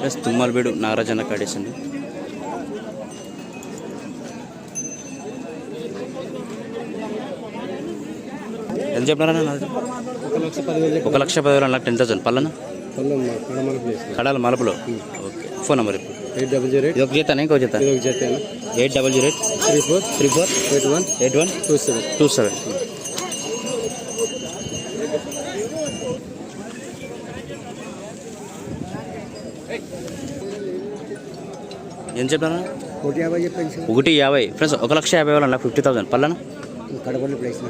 Plus Tummalabeedu నాగరాజన్న కాడేస్ అండి. ఎంత చెప్పినారా? 1,10,000 అన్న 10,000 పల్లన కడాల మలుపులో. ఓకే, ఫోన్ నెంబర్ ఇప్పుడు 800 ఇది ఒక చేతాను, ఇంకో చేతాను. 800 34 81 27. ఏం చెప్పారా? 1,50,000 ఫ్రెండ్స్. 1,50,000 అన్న 50,000 పల్లన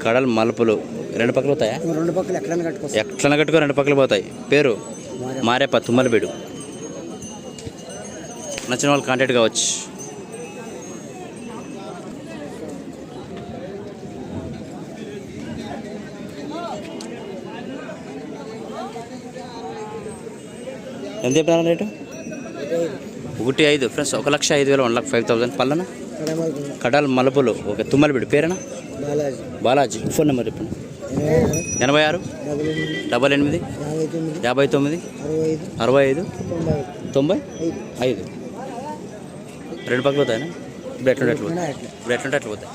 కడల మలుపులు. రెండు పక్కలు పోతాయా? ఎట్లా కట్టుకో, రెండు పక్కలు పోతాయి. పేరు మారేప తుమ్మలబీడు. నచ్చిన వాళ్ళు కాంటాక్ట్ కావచ్చు. ఎంత చెప్పినారా రేటు? 1,5,000 ఫ్రెండ్స్. 1,05,000 1,05,000 పల్లన కడాల మలుపులు. Okay, Tummalabeedu. పేరేనా? Balaji. Phone number చెప్పండి. 86 88 59 65 95. రెండు పక్కలు పోతాయనా? ఇప్పుడు ఎట్లుంటే అట్లా పోతాయి.